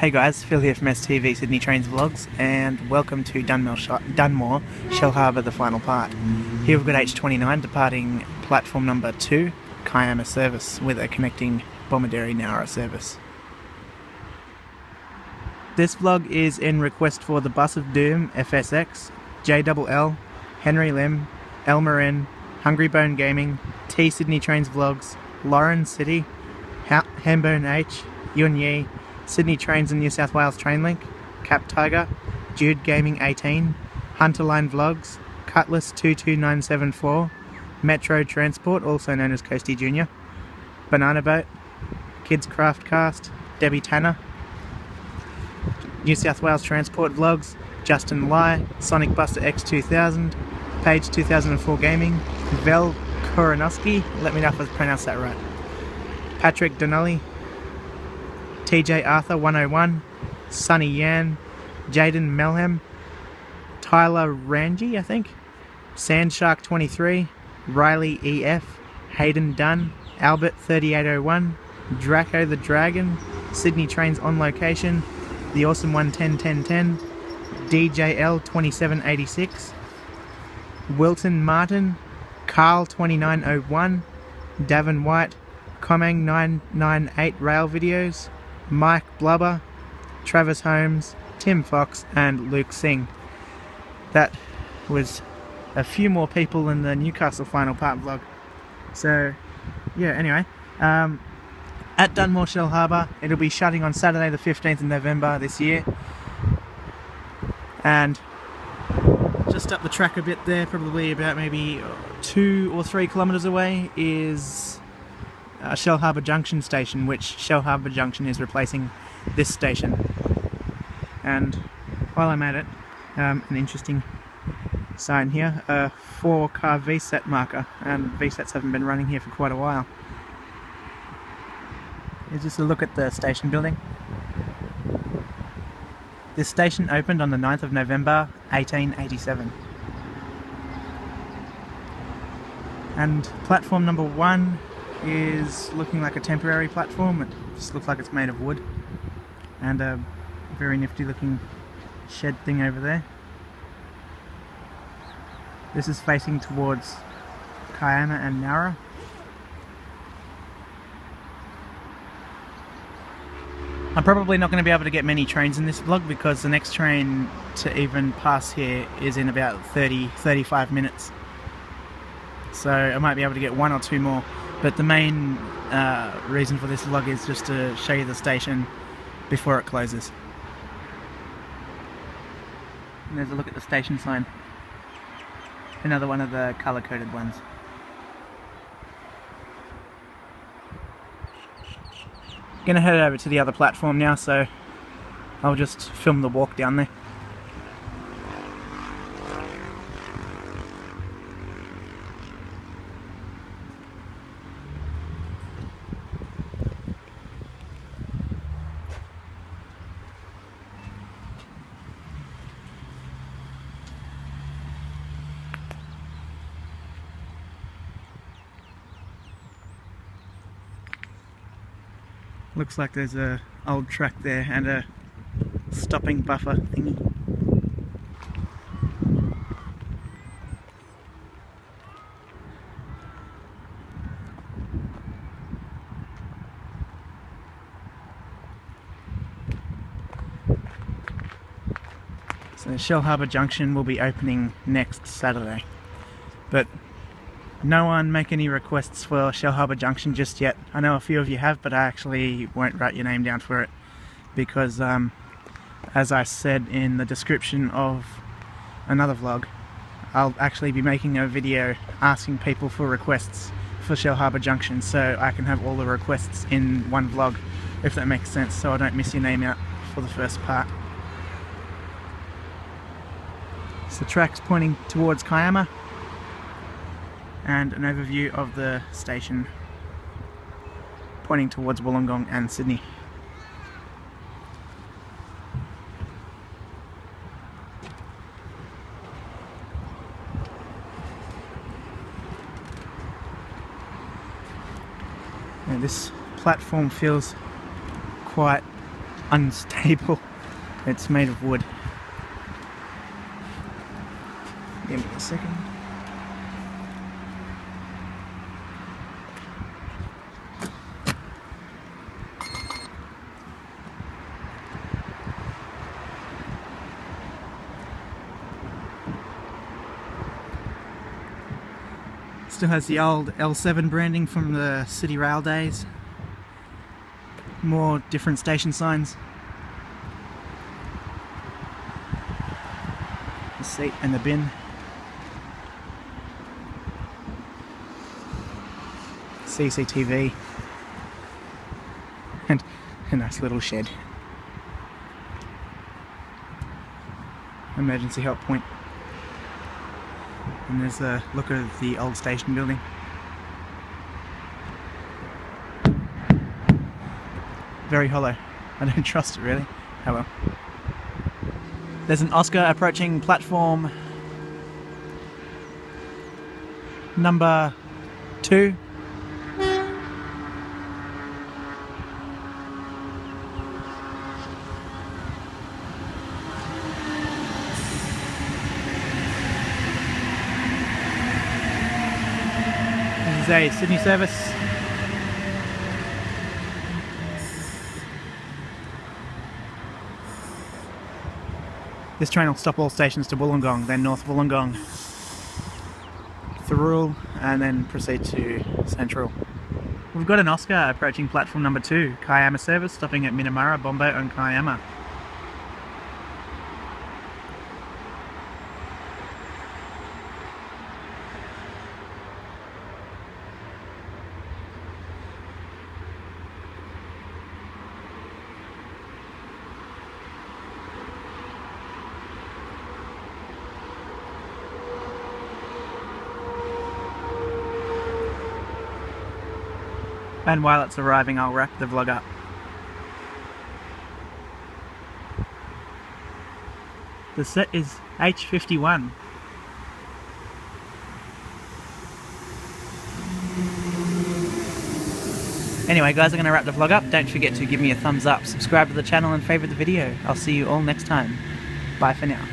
Hey guys, Phil here from STV Sydney Trains Vlogs, and welcome to Dunmore, Shellharbour, the final part. Here we've got H29 departing platform number 2, Kiama service, with a connecting Bomaderry Nowra service. This vlog is in request for the Bus of Doom FSX, JLL, Henry Lim, Elmarin, Hungry Bone Gaming, T Sydney Trains Vlogs, Lauren City, Hambone H, Yun Yi, Sydney Trains and New South Wales Trainlink, Cap Tiger, Jude Gaming 18, Hunterline Vlogs, Cutlass 22974, Metro Transport, also known as Coastie Jr., Banana Boat, Kids Craft Cast, Debbie Tanner, New South Wales Transport Vlogs, Justin Lai, Sonic Buster X2000, Page 2004 Gaming, Vel Koronowski, let me know if I pronounced that right, Patrick Donnelly, TJ Arthur 101, Sunny Yan, Jaden Melham, Tyler Ranji, I think, Sandshark 23, Riley EF, Hayden Dunn, Albert 3801, Draco the Dragon, Sydney Trains on Location, The Awesome One 101010, DJL 2786, Wilton Martin, Carl 2901, Davin White, Comang 998 Rail Videos, Mike Blubber, Travis Holmes, Tim Fox and Luke Singh. That was a few more people in the Newcastle final part vlog. So yeah, anyway, at Dunmore Shellharbour, it'll be shutting on Saturday the 15th of November this year, and just up the track a bit there, probably about maybe 2 or 3 kilometres away, is Shellharbour Junction station, which Shellharbour Junction is replacing this station. And while I'm at it, an interesting sign here, a 4-car VSAT marker, and VSATs haven't been running here for quite a while. Here's just a look at the station building. This station opened on the 9th of November 1887. And platform number 1 is looking like a temporary platform. It just looks like it's made of wood, and a very nifty looking shed thing over there. This is facing towards Kiama and Nowra. I'm probably not going to be able to get many trains in this vlog because the next train to even pass here is in about 30-35 minutes. So I might be able to get 1 or 2 more. But the main reason for this vlog is just to show you the station before it closes. And there's a look at the station sign. Another one of the colour-coded ones. Gonna head over to the other platform now, so I'll just film the walk down there. Looks like there's a old track there and a stopping buffer thingy. So Shellharbour Junction will be opening next Saturday, but no one make any requests for Shellharbour Junction just yet. I know a few of you have, but I actually won't write your name down for it because, as I said in the description of another vlog, I'll actually be making a video asking people for requests for Shellharbour Junction, so I can have all the requests in one vlog, if that makes sense, so I don't miss your name out for the first part. So the track's pointing towards Kiama, and an overview of the station pointing towards Wollongong and Sydney. And this platform feels quite unstable. It's made of wood. Give me a second. Still has the old L7 branding from the City Rail days. More different station signs. The seat and the bin. CCTV. And a nice little shed. Emergency help point. And there's a look of the old station building. Very hollow. I don't trust it really. Oh well. There's an Oscar approaching platform number 2. This is a Sydney service. This train will stop all stations to Wollongong, then North Wollongong, Thirroul, and then proceed to Central. We've got an Oscar approaching platform number 2, Kiama service, stopping at Minamara, Bombo and Kiama. And while it's arriving, I'll wrap the vlog up. The set is H51. Anyway guys, I'm going to wrap the vlog up. Don't forget to give me a thumbs up, subscribe to the channel and favourite the video. I'll see you all next time. Bye for now.